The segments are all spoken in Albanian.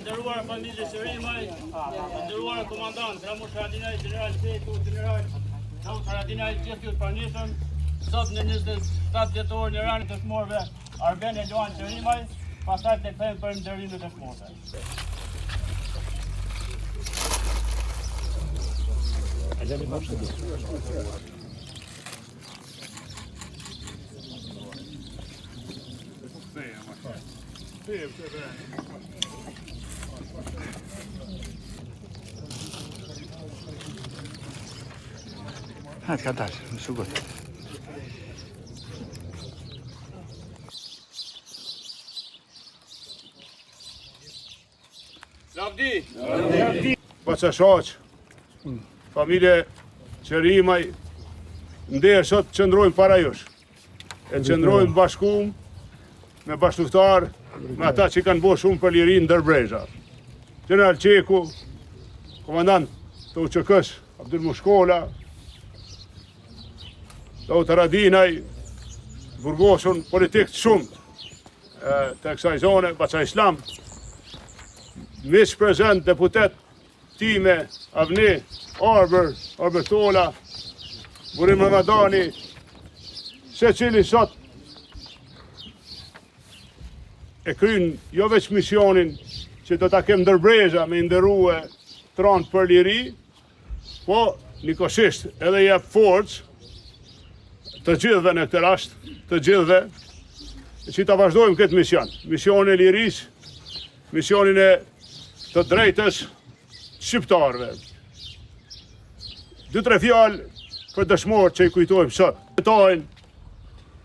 Nderuar familje Shërimaj, nderuar komandant, Ramush Haradinaj, general Peku, general Daud Haradinaj, gjithë ju të pranishëm, sot në 27 dhjetor në ranit të dëshmorëve Arben e Luan Shërimaj, pastaj të kthehemi për nderimin e dëshmorëve. Hadi kardeş, su koy. Lavdi! Bacashaq, familje Qërimaj, ndërë sot qëndrojmë para jush. E qëndrojmë bashkum me bashkëluftar, me ata që kanë bo shumë për lirin ndërbrezha. General Qeku, komandant të UÇK-s, Abdul Mushkola, Daud Haradinaj, burgosun politik të shumë të kësaj zone, Baca Islam, miq prezent deputet time, Avni, Arber Tola, Burim Ramadani, se cili sot e kryn jo veç misionin që do ta kem ndërbreza me ndërrue tron për liri, po nikosisht edhe jep forcë të gjithëve në këtë rast, të gjithëve, që ta vazhdojmë këtë mision. Misionin e lirisë, misionin e të drejtës shqiptarëve. 2-3 fjalë për dëshmorët që i kujtojmë sot. Betojnë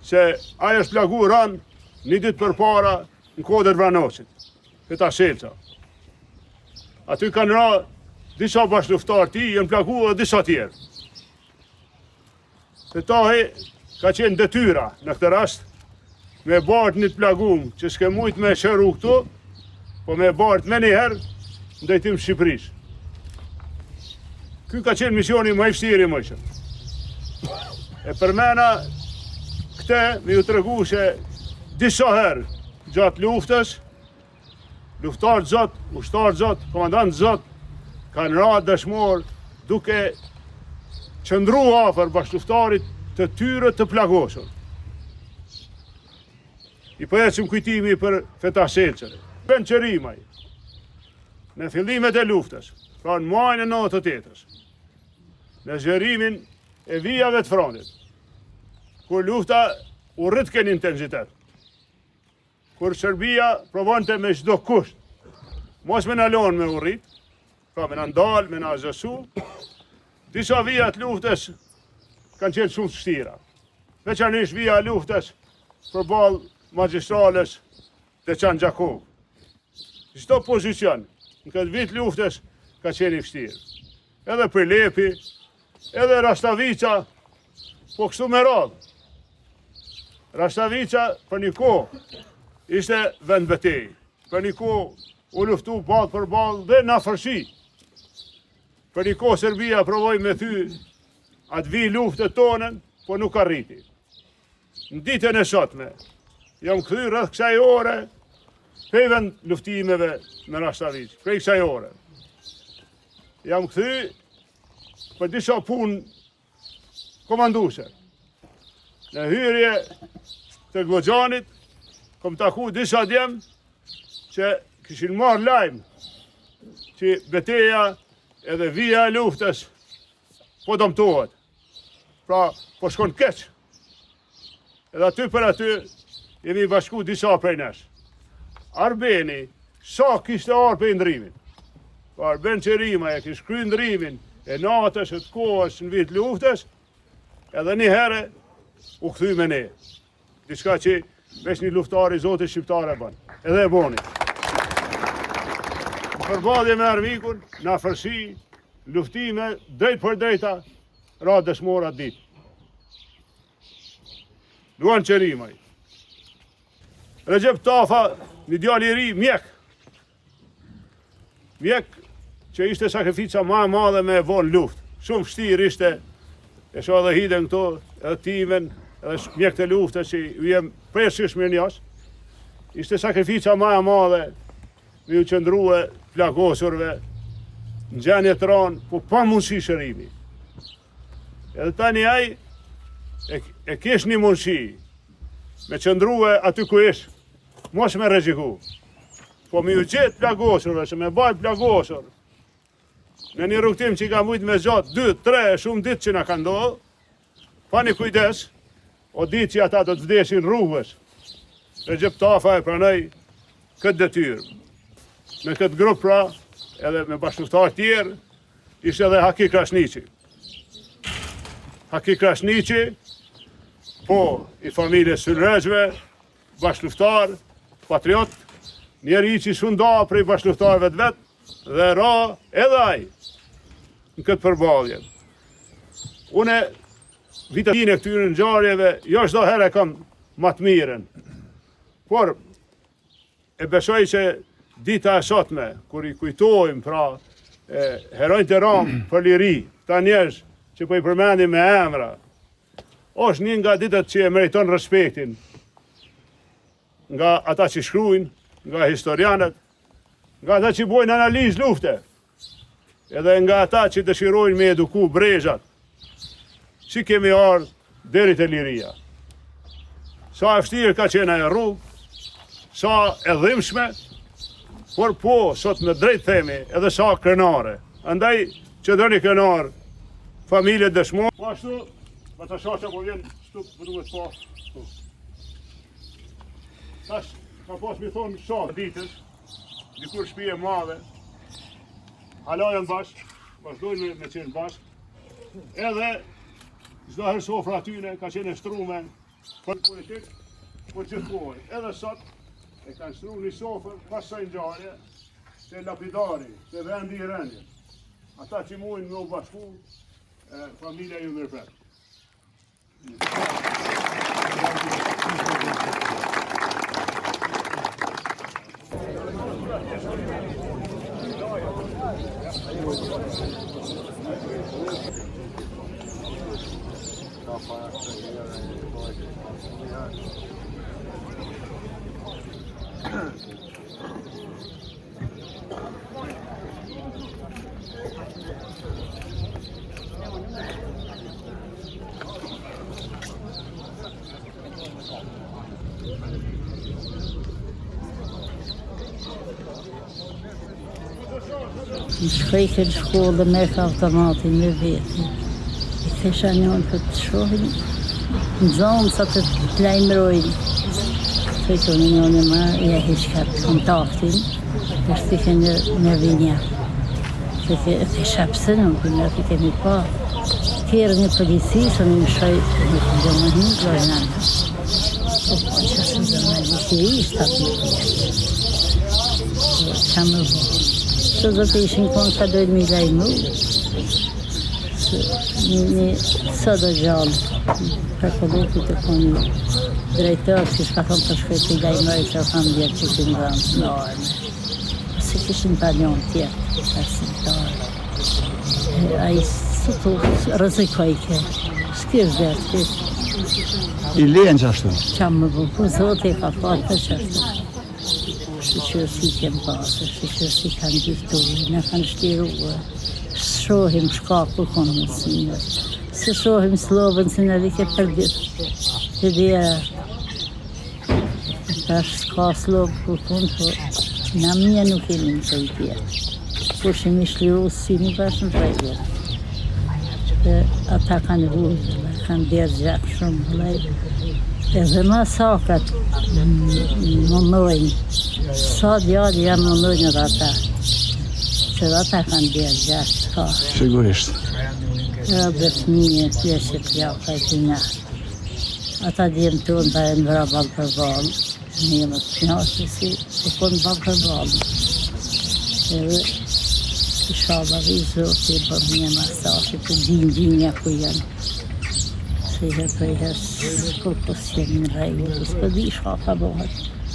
se ajo është plagu rënë një ditë përpara në kodër Vranosit, këta Selca. Aty kanë ra disa bashkëluftarë ti, janë plagu edhe disa tjerë. Këtahi ka qenë detyra në këtë rast me bartë një të plagum që s'ke mujt me shëru këtu, po me bartë me njëherë në drejtim Shqipërisë. Ky ka qenë misioni më i vështirë më shumë. E përmena këte me ju tregu se disa herë gjatë luftës, luftarë zot, ushtarë zot, komandant zot, kanë ra dëshmor duke qëndru afër bashkëluftarit të tyre të plagosur. I përhecim kujtimi për Feta Selcën. Ben Qërimaj, në fillimet e luftës, pra në muajin e 98-s, në zgjerimin e vijave të frontit, kur lufta u rrit kënë intensitet, kur Serbia provonte me çdo kusht, mos me na lënë me u rrit, pra me na ndal, me na zësu, disa vija të luftës kanë qenë shumë të vështira. Veçanërisht vija e luftës përballë magjistrales të Çan Gjakov. Çdo pozicion në këtë vit luftës ka qenë i vështirë. Edhe Prilepi, edhe Rastavica, po kështu me radhë. Rastavica për një kohë ishte vend betejë. Për një kohë u luftu ballë për ballë dhe në afërsi. Për një kohë Serbia provoi me thy atë vi luftët tonën, po nuk arriti. Në ditën e sotme, jam kthy rreth kësaj ore, prej vend luftimeve me Rastavic, prej kësaj ore. Jam kthy për disa punë komanduse. Në hyrje të Goxhanit, kom taku disa djemë që kishin marrë lajmë që beteja edhe vija e luftës po dëmtohet. Pra, po shkon keq. Edhe aty për aty jemi bashku disa prej nesh. Arbeni, sa kishte arë për ndrimin. Po Arben Qërimaj e kishte kry ndrimin e natës e të kohës në vit luftës, edhe një herë u kthy me ne. Diçka që veç një luftari Zotit shqiptar e bën. Edhe e boni. përballje me armikun, në afërsi, luftime, drejt për drejta, ra dëshmora ditë. Luan Qerimaj. Recep Tafa, një djalë i ri, mjek. Mjek që ishte sakrifica ma e madhe me vonë luft. Shumë vështirë ishte, e shoh edhe hiden këto, edhe timen, edhe mjek të lufte që ju jem preshish mirë njas. Ishte sakrifica ma e madhe me ju qëndruhe plagosurve, në gjenje të ranë, po pa mundësi shërimi. Edhe tani aj e kesh një mundësi me qëndruhe aty ku ish, mos me rreziku. Po me ju gjetë plagosurve, që me bajt plagosur, në një rrugtim që i ka mujtë me gjatë 2-3 shumë ditë që na ka ndodhë, pa një kujdes, o ditë që ata do të vdesin rrugës. Recep Tafa e pranoi këtë detyrë. Me këtë grup pra, edhe me bashkëftar tjerë, ishte edhe Haki Krasniqi. Haki Krasniqi, po i familjes Sylrezhve, bashkëftar, patriot, njeri që shunda prej bashkëftarëve të vetë, dhe ra edhe aj në këtë përballje. Une vitin e këtyre ngjarjeve, jo çdo herë kam më të mirën. Por e besoj që dita e sotme, kur i kujtojmë pra heronjtë e Ram për liri, ta njerëz që po i përmendim me emra, është një nga ditët që e meriton respektin nga ata që shkruajnë, nga historianët, nga ata që bojnë analizë lufte, edhe nga ata që dëshirojnë me eduku brezhat, që kemi ardhur deri te liria. Sa e vështirë ka qenë ajo rrugë, sa e dhimbshme, por po, sot me drejt themi, edhe sa krenare. Andaj që dërni krenar, familje dëshmor. Po ashtu, me të shasha po vjen, shtu më duhet po. Tash, ka pas mi thonë shasha ditës, dikur shtëpi e madhe, halajen bashkë, vazhdojnë me qenë bashkë, edhe çdo herë sofra atyne ka qenë shtrume për politik, po gjithmonë, edhe sot e kanë shtruar një sofër pas saj ngjarje, se lapidari, se vendi i rendit. Ata që mujnë me u bashku, familja ju mirëpret. Shkoj këtë shkollë me ka automatin me veti. I thesha njën për të shohin, në zonë sa të lajmërojnë. Të i tonë njën e ma, ja hishkat kontaktin, është të ke në vinja. Të thesha pëse nuk, në të kemi pa. Kjerë një polici, së në më shoj, në të do më një, glojnë antë. Po, që së do më një të ishtë atë një të. Qa më vë. Që do të ishin konë ka dojnë mi lajmu, sa do gjallë, për kodoti të konë drejtër, që shka thonë për shkoj të i lajmoj, që thonë djerë që të ngrënë në arme. Se kishin palion tjetë, arsimtarë. A i së të rëzikoj ke, s'kish dherë të. I lenë që ashtu? Qa më bu, po zote ka fatë për që ashtu. Shqyrësi kemë pasë, shqyrësi kanë gjithtojë, në kanë shtiruë. Shohim shkaku konë mësime. Se shohim slovën si në vike për ditë. Të dhja, tash s'ka slovë për konë, po në mje nuk kemi në të i tjetë. Po shimi shliru si një bashkë në rejë. Ata kanë vujë, kanë djerë gjakë shumë lejë. Edhe ma sakat më mëjnë, sa djallë janë më mëjnë edhe ata, që dhe ata kanë djerë gjatë ka. Sigurisht. Edhe fëmije pjesë plaka e t'ina. Ata djemë tonë da e në vra balë për balë, një më të knasë si të konë balë për balë. Edhe inshallah i Zoti e bën një masaje të dinjinja ku janë. Se herë për herë kur po s'jemi në rregull, s'po di çfarë ka bëhet.